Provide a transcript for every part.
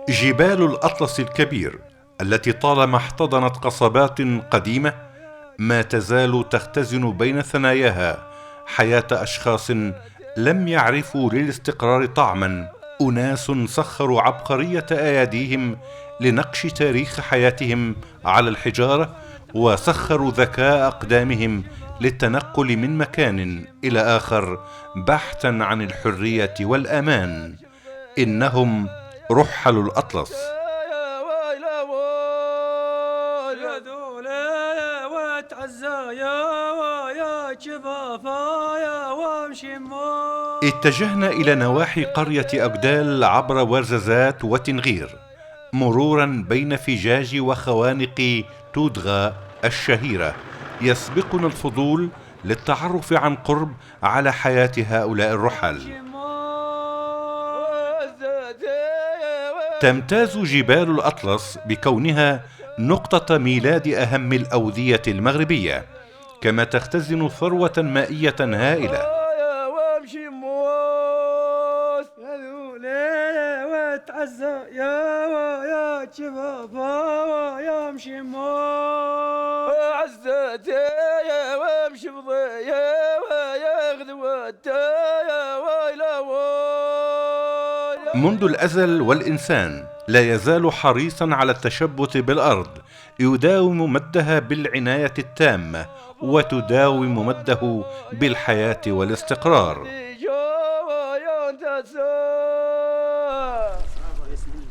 جبال الأطلس الكبير التي طالما احتضنت قصبات قديمة ما تزال تختزن بين ثناياها حياة أشخاص لم يعرفوا للاستقرار طعما، أناس سخروا عبقرية أياديهم لنقش تاريخ حياتهم على الحجارة، وسخروا ذكاء أقدامهم للتنقل من مكان إلى آخر بحثا عن الحرية والأمان. إنهم رحل الأطلس. اتجهنا إلى نواحي قرية أقدال عبر ورزازات وتنغير، مرورا بين فجاج وخوانق تودغا الشهيرة. يسبقنا الفضول للتعرف عن قرب على حياة هؤلاء الرحل. تمتاز جبال الأطلس بكونها نقطة ميلاد أهم الأودية المغربية، كما تختزن ثروة مائية هائلة. منذ الأزل والإنسان لا يزال حريصا على التشبث بالأرض، يداوم مدها بالعناية التامة وتداوم مده بالحياة والاستقرار.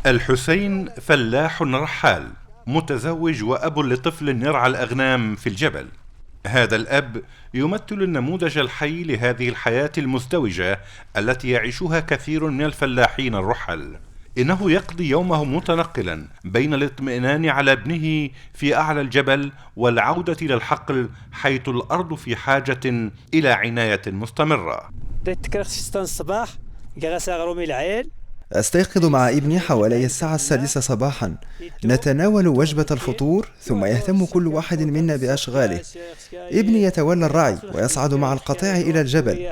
الحسين فلاح رحال متزوج وأب لطفل يرعى الأغنام في الجبل. هذا الأب يمثل النموذج الحي لهذه الحياة المزدوجة التي يعيشها كثير من الفلاحين الرحل. إنه يقضي يومه متنقلا بين الاطمئنان على ابنه في أعلى الجبل والعودة إلى الحقل حيث الأرض في حاجة إلى عناية مستمرة. الصباح أستيقظ مع ابني حوالي الساعة 6 صباحا، نتناول وجبة الفطور ثم يهتم كل واحد منا بأشغاله. ابني يتولى الرعي ويصعد مع القطيع إلى الجبل،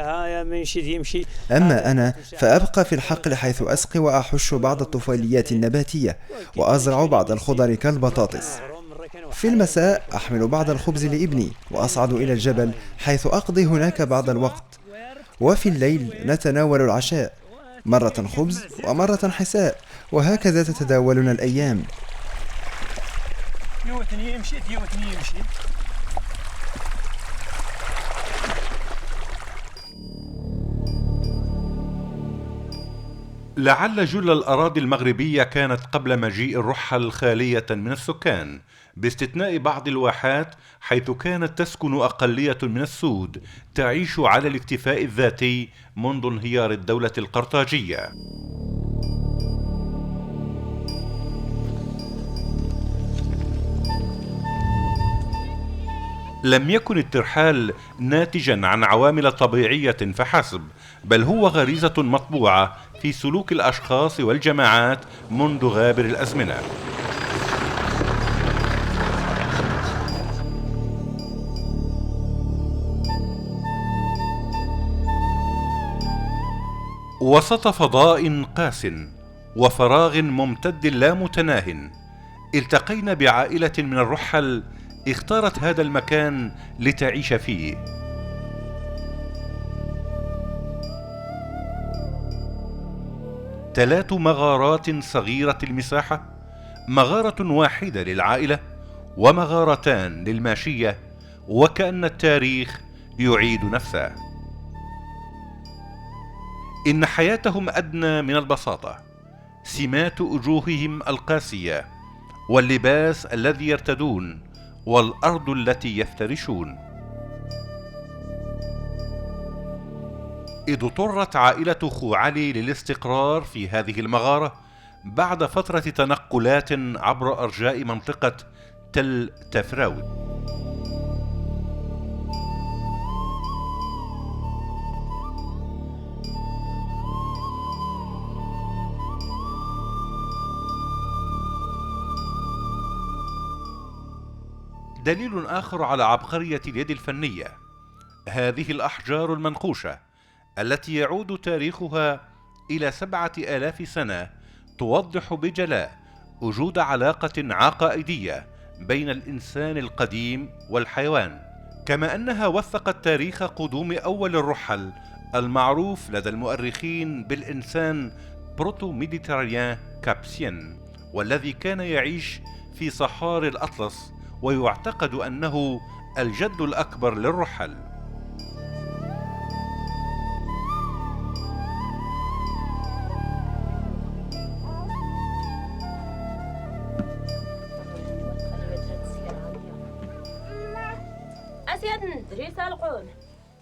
أما أنا فأبقى في الحقل حيث أسقي وأحش بعض الطفيليات النباتية وأزرع بعض الخضر كالبطاطس. في المساء أحمل بعض الخبز لابني وأصعد إلى الجبل حيث أقضي هناك بعض الوقت، وفي الليل نتناول العشاء، مرة خبز ومرة حساء، وهكذا تتداولنا الأيام. لعل جل الأراضي المغربية كانت قبل مجيء الرحل خالية من السكان، باستثناء بعض الواحات حيث كانت تسكن أقلية من السود تعيش على الاكتفاء الذاتي منذ انهيار الدولة القرطاجية. لم يكن الترحال ناتجا عن عوامل طبيعية فحسب، بل هو غريزة مطبوعة في سلوك الأشخاص والجماعات منذ غابر الأزمنة. وسط فضاء قاس وفراغ ممتد لا متناه، التقينا بعائلة من الرحل اختارت هذا المكان لتعيش فيه. ثلاث مغارات صغيرة المساحة، مغارة واحدة للعائلة ومغارتان للماشية، وكأن التاريخ يعيد نفسه. إن حياتهم أدنى من البساطة، سمات وجوههم القاسية واللباس الذي يرتدون والأرض التي يفترشون. إذ اضطرت عائلة خو علي للاستقرار في هذه المغارة بعد فترة تنقلات عبر أرجاء منطقة تل تفراود. دليل آخر على عبقرية اليد الفنية، هذه الأحجار المنقوشة التي يعود تاريخها إلى 7000 سنة توضح بجلاء وجود علاقة عقائدية بين الإنسان القديم والحيوان، كما أنها وثقت تاريخ قدوم أول الرحل المعروف لدى المؤرخين بالإنسان بروتو ميديترانيان كابسين، والذي كان يعيش في صحاري الأطلس، ويعتقد أنه الجد الأكبر للرحل.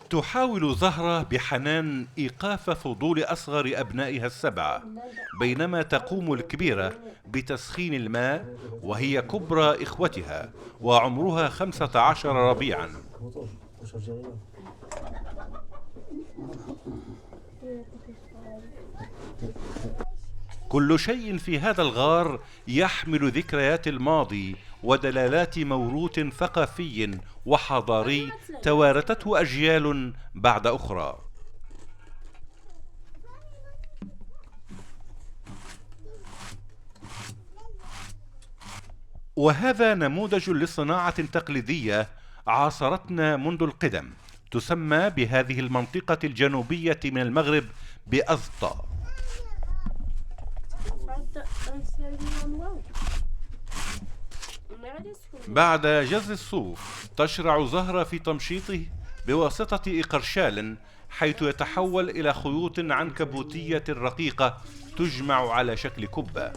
تحاول زهرة بحنان إيقاف فضول أصغر أبنائها السبعة، بينما تقوم الكبيرة بتسخين الماء وهي كبرى إخوتها وعمرها 15 ربيعا. كل شيء في هذا الغار يحمل ذكريات الماضي ودلالات موروث ثقافي وحضاري توارثته أجيال بعد أخرى. وهذا نموذج لصناعة تقليدية عاصرتنا منذ القدم، تسمى بهذه المنطقة الجنوبية من المغرب بأزطة. بعد جز الصوف تشرع زهرة في تمشيطه بواسطة إقرشال، حيث يتحول إلى خيوط عنكبوتية رقيقة تجمع على شكل كبة.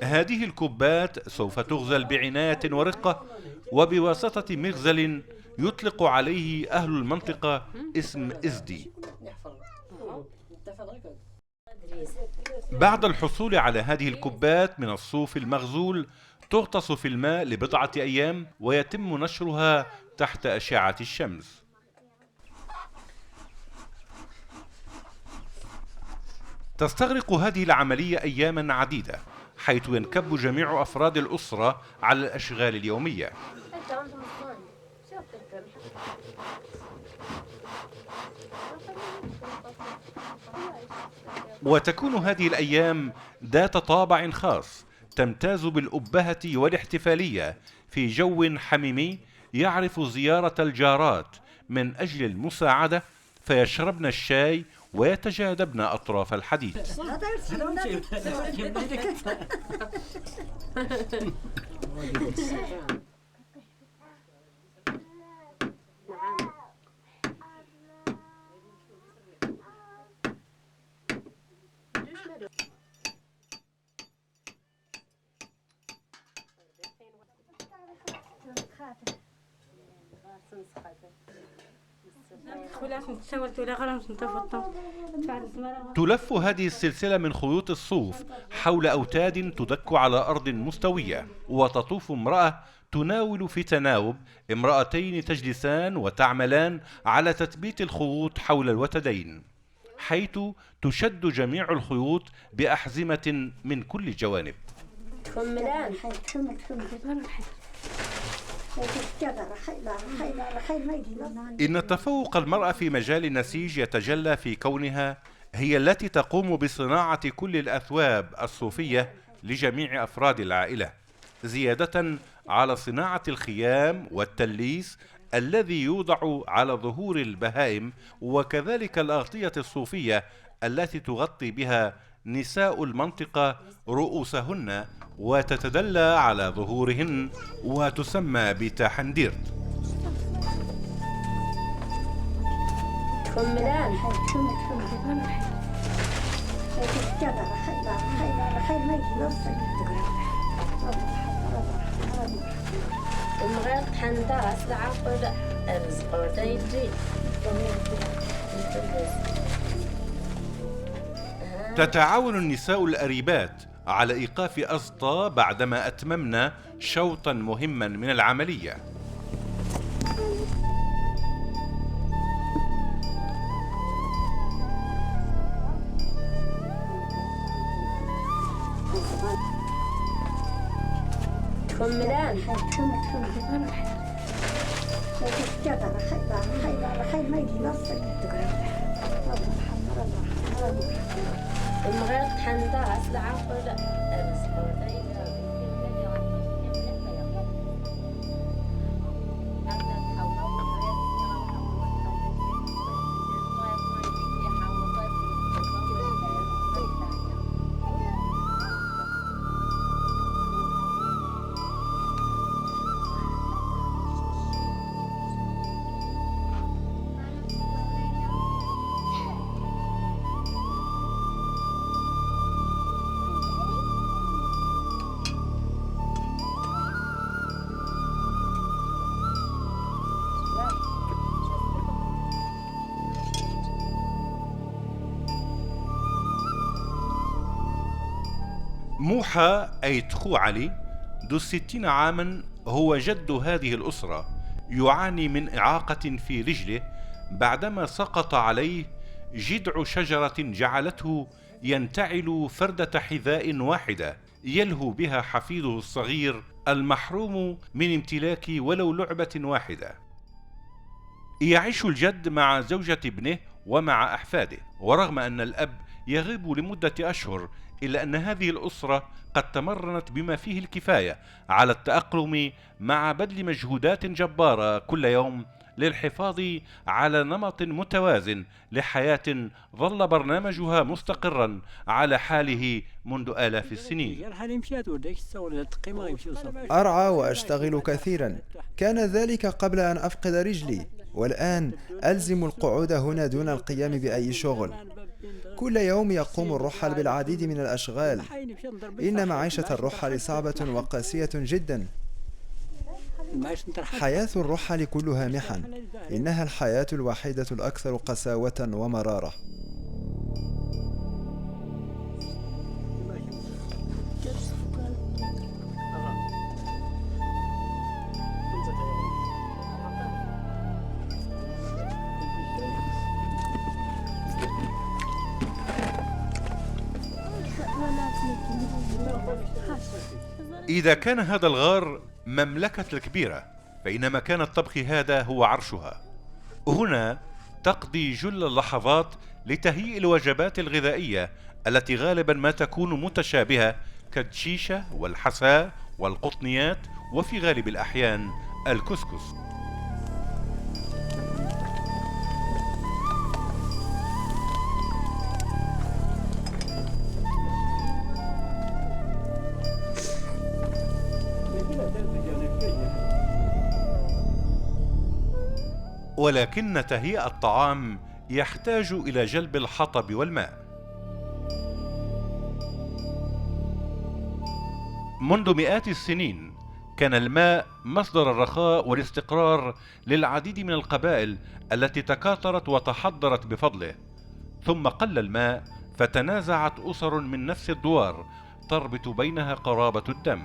هذه الكبات سوف تغزل بعناية ورقة وبواسطة مغزل يطلق عليه أهل المنطقة اسم إزدي. بعد الحصول على هذه الكبات من الصوف المغزول تغطس في الماء لبضعة أيام ويتم نشرها تحت أشعة الشمس. تستغرق هذه العملية أياما عديدة، حيث ينكب جميع أفراد الأسرة على الأشغال اليومية. وتكون هذه الأيام ذات طابع خاص، تمتاز بالأبهة والاحتفالية في جو حميمي، يعرف زيارة الجارات من أجل المساعدة، فيشربن الشاي ويتجاذبن أطراف الحديث. تلف هذه السلسلة من خيوط الصوف حول أوتاد تدك على أرض مستوية، وتطوف امرأة تناول في تناوب امرأتين تجلسان وتعملان على تثبيت الخيوط حول الوتدين، حيث تشد جميع الخيوط بأحزمة من كل الجوانب. إن تفوق المرأة في مجال النسيج يتجلى في كونها هي التي تقوم بصناعة كل الأثواب الصوفية لجميع أفراد العائلة، زيادة على صناعة الخيام والتليس الذي يوضع على ظهور البهائم، وكذلك الأغطية الصوفية التي تغطي بها نساء المنطقة رؤوسهن وتتدلى على ظهورهن وتسمى بتحندير. تتعاون النساء الأريبات على إيقاف أزطة بعدما أتممنا شوطا مهما من العملية. المغرب حندا أصل عفوا موحى أي تخو علي ذو 60 عاما هو جد هذه الأسرة، يعاني من إعاقة في رجله بعدما سقط عليه جذع شجرة جعلته ينتعل فردة حذاء واحدة يلهو بها حفيده الصغير المحروم من امتلاك ولو لعبة واحدة. يعيش الجد مع زوجة ابنه ومع أحفاده، ورغم أن الأب يغيب لمدة أشهر إلا أن هذه الأسرة قد تمرنت بما فيه الكفاية على التأقلم مع بذل مجهودات جبارة كل يوم للحفاظ على نمط متوازن لحياة ظل برنامجها مستقرا على حاله منذ آلاف السنين. أرعى وأشتغل كثيرا، كان ذلك قبل أن أفقد رجلي، والآن ألزم القعود هنا دون القيام بأي شغل. كل يوم يقوم الرحل بالعديد من الأشغال. إن معيشة الرحل صعبة وقاسية جدا. حياة الرحل كلها محن، إنها الحياة الوحيدة الأكثر قساوة ومرارة. إذا كان هذا الغار مملكة الكبيرة، فإن مكان الطبخ هذا هو عرشها. هنا تقضي جل اللحظات لتهيئ الوجبات الغذائية التي غالبا ما تكون متشابهة كالشيشة والحساء والقطنيات، وفي غالب الأحيان الكسكس. ولكن تهيئة الطعام يحتاج إلى جلب الحطب والماء. منذ مئات السنين كان الماء مصدر الرخاء والاستقرار للعديد من القبائل التي تكاثرت وتحضرت بفضله، ثم قل الماء فتنازعت أسر من نفس الدوار تربط بينها قرابة الدم.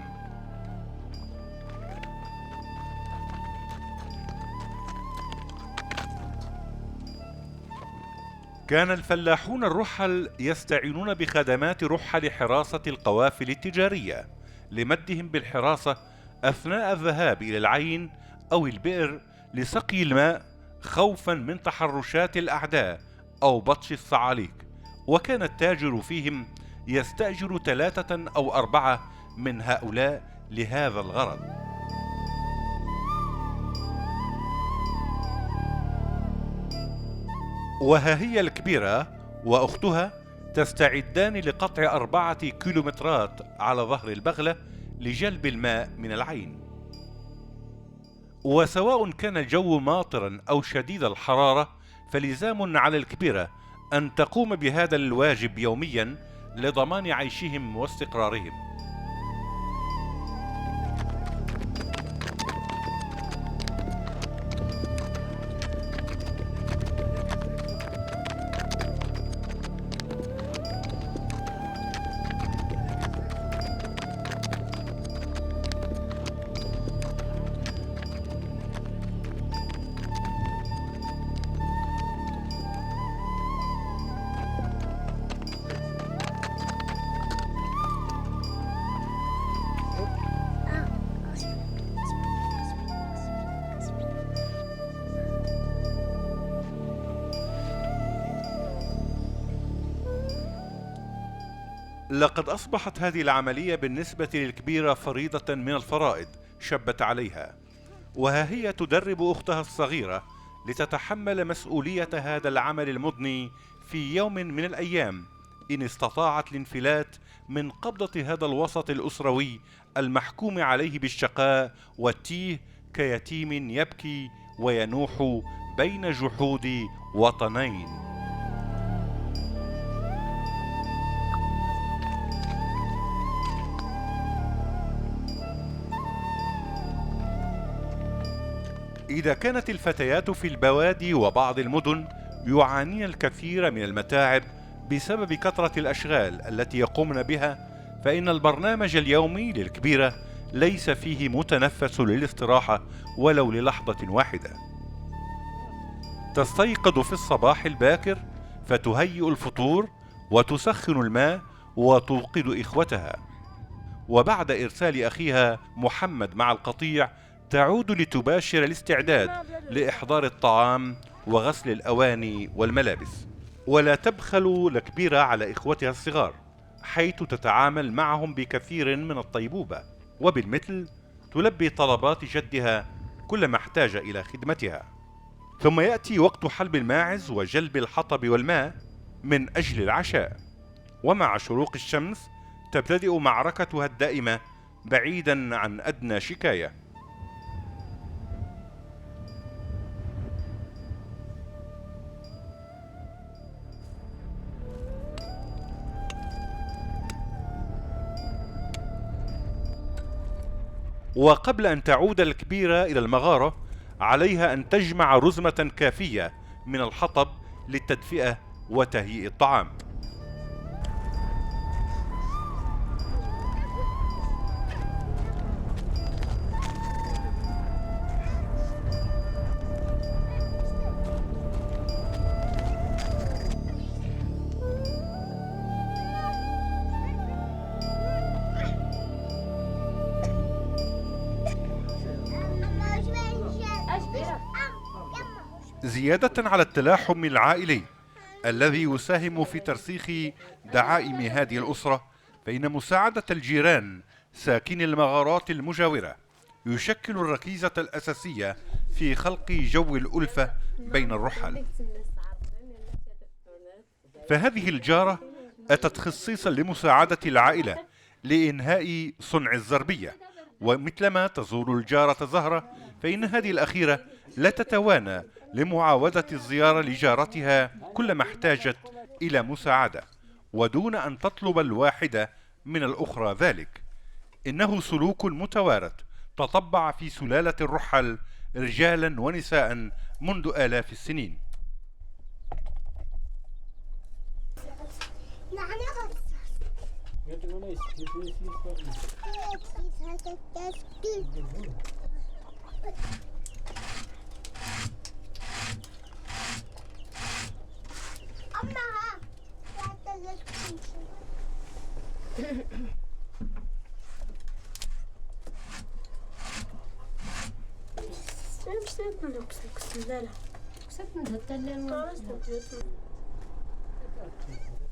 كان الفلاحون الرحل يستعينون بخدمات رحل حراسة القوافل التجارية لمدهم بالحراسة أثناء الذهاب إلى العين أو البئر لسقي الماء، خوفا من تحرشات الأعداء أو بطش الصعاليك. وكان التاجر فيهم يستأجر 3 أو 4 من هؤلاء لهذا الغرض. وها هي الكبيرة وأختها تستعدان لقطع 4 كيلومترات على ظهر البغلة لجلب الماء من العين. وسواء كان الجو ماطرا أو شديد الحرارة، فلزام على الكبيرة أن تقوم بهذا الواجب يوميا لضمان عيشهم واستقرارهم. لقد أصبحت هذه العملية بالنسبة للكبيرة فريضة من الفرائض شبت عليها، وها هي تدرب أختها الصغيرة لتتحمل مسؤولية هذا العمل المضني في يوم من الأيام إن استطاعت الانفلات من قبضة هذا الوسط الأسروي المحكوم عليه بالشقاء والتيه كيتيم يبكي وينوح بين جحود وطنين. إذا كانت الفتيات في البوادي وبعض المدن يعانين الكثير من المتاعب بسبب كثرة الأشغال التي يقومن بها، فإن البرنامج اليومي للكبيرة ليس فيه متنفس للاستراحة ولو للحظة واحدة. تستيقظ في الصباح الباكر فتهيئ الفطور وتسخن الماء وتوقظ إخوتها، وبعد إرسال أخيها محمد مع القطيع تعود لتباشر الاستعداد لإحضار الطعام وغسل الأواني والملابس. ولا تبخل الكبيرة على إخوتها الصغار، حيث تتعامل معهم بكثير من الطيبوبة، وبالمثل تلبي طلبات جدها كلما احتاج إلى خدمتها. ثم يأتي وقت حلب الماعز وجلب الحطب والماء من أجل العشاء، ومع شروق الشمس تبتدئ معركتها الدائمة بعيدا عن أدنى شكاية. وقبل أن تعود الكبيرة إلى المغارة عليها أن تجمع رزمة كافية من الحطب للتدفئة وتهيئ الطعام. زيادة على التلاحم العائلي الذي يساهم في ترسيخ دعائم هذه الأسرة، فإن مساعدة الجيران ساكني المغارات المجاورة يشكل الركيزة الأساسية في خلق جو الألفة بين الرحل. فهذه الجارة أتت خصيصا لمساعدة العائلة لإنهاء صنع الزربية، ومثلما تزور الجارة زهرة فإن هذه الأخيرة لا تتوانى لمعاودة الزيارة لجارتها كلما احتاجت إلى مساعدة، ودون أن تطلب الواحدة من الأخرى ذلك. إنه سلوك متوارث تطبع في سلالة الرحل رجالا ونساء منذ آلاف السنين.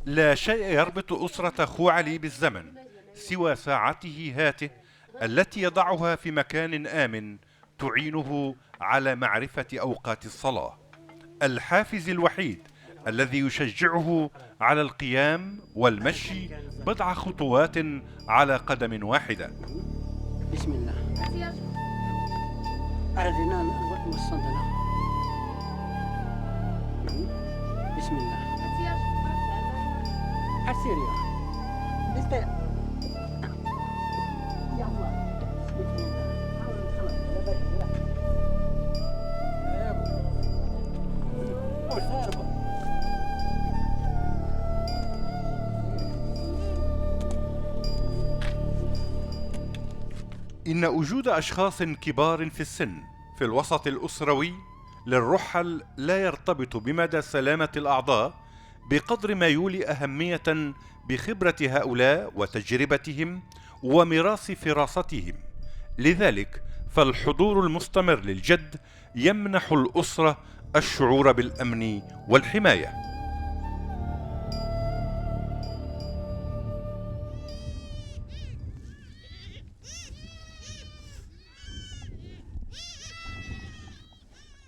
لا شيء يربط أسرة خو علي بالزمن سوى ساعته هاته التي يضعها في مكان آمن تعينه على معرفة أوقات الصلاة، الحافز الوحيد الذي يشجعه على القيام والمشي بضع خطوات على قدم واحدة. بسم الله. أردنا وصلنا. بسم الله. أسيريا. إن وجود أشخاص كبار في السن في الوسط الأسروي للرحل لا يرتبط بمدى سلامة الأعضاء بقدر ما يولي أهمية بخبرة هؤلاء وتجربتهم وميراث فراستهم. لذلك فالحضور المستمر للجد يمنح الأسرة الشعور بالأمن والحماية.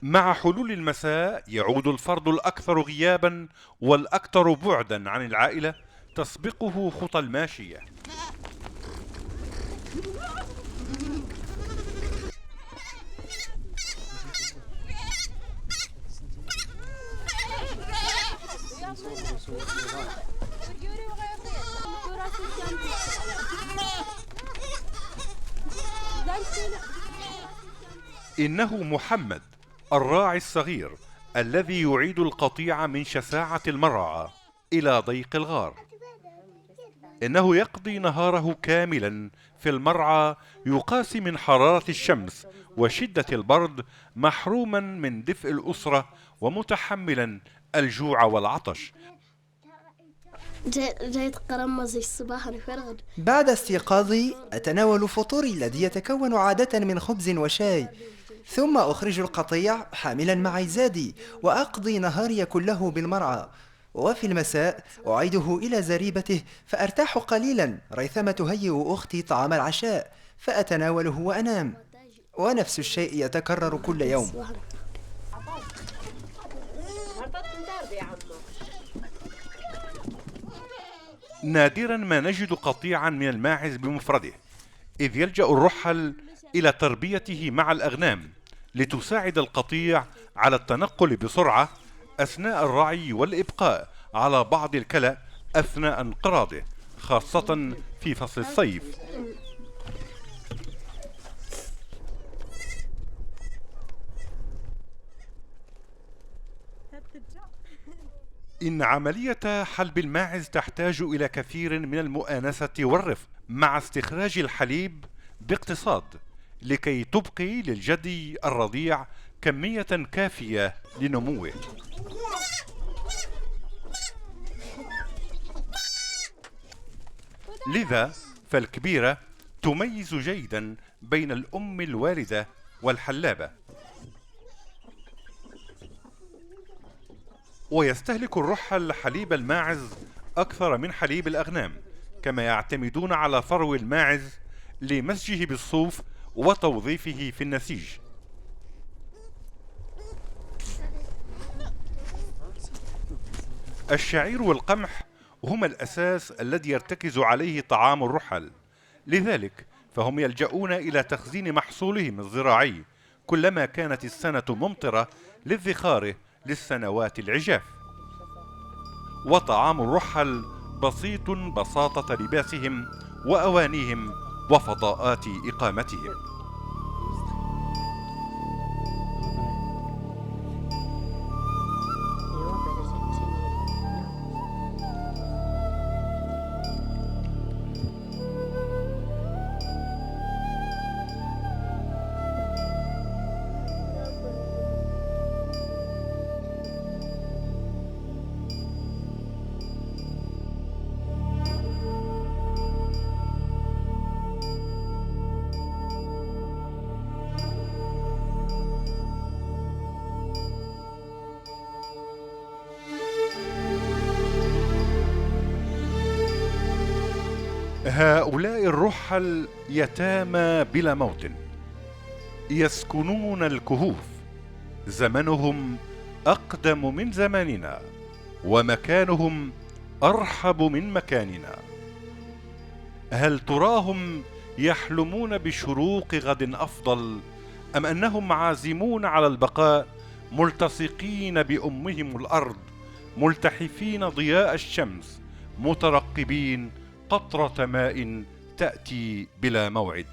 مع حلول المساء يعود الفرد الأكثر غيابا والأكثر بعدا عن العائلة، تسبقه خطى الماشية. إنه محمد الراعي الصغير الذي يعيد القطيع من شساعة المرعى إلى ضيق الغار. إنه يقضي نهاره كاملا في المرعى، يقاسي من حرارة الشمس وشدة البرد، محروما من دفء الأسرة ومتحملا الجوع والعطش. جيت قرمز الصباح فرغد. بعد استيقاظي أتناول فطوري الذي يتكون عادة من خبز وشاي، ثم أخرج القطيع حاملا معي زادي وأقضي نهاري كله بالمرعى. وفي المساء أعيده إلى زريبته فأرتاح قليلا ريثما تهيئ أختي طعام العشاء، فأتناوله وأنام، ونفس الشيء يتكرر كل يوم. نادرا ما نجد قطيعا من الماعز بمفرده، إذ يلجأ الرحل إلى تربيته مع الأغنام لتساعد القطيع على التنقل بسرعة أثناء الرعي والإبقاء على بعض الكلى أثناء انقراضه، خاصة في فصل الصيف. إن عملية حلب الماعز تحتاج إلى كثير من المؤانسة والرفق مع استخراج الحليب باقتصاد، لكي تبقي للجدي الرضيع كمية كافية لنموه. لذا فالكبيرة تميز جيدا بين الأم الوالدة والحلابة. ويستهلك الرحل حليب الماعز أكثر من حليب الأغنام، كما يعتمدون على فرو الماعز لمزجه بالصوف وتوظيفه في النسيج. الشعير والقمح هما الأساس الذي يرتكز عليه طعام الرحل، لذلك فهم يلجؤون إلى تخزين محصولهم الزراعي كلما كانت السنة ممطرة لادخاره للسنوات العجاف. وطعام الرحل بسيط بساطة لباسهم وأوانيهم وفضاءات إقامتهم. هؤلاء الرحل يتامى بلا موطن، يسكنون الكهوف، زمنهم أقدم من زماننا ومكانهم أرحب من مكاننا. هل تراهم يحلمون بشروق غد أفضل، أم أنهم عازمون على البقاء ملتصقين بأمهم الأرض، ملتحفين ضياء الشمس، مترقبين قطرة ماء تأتي بلا موعد؟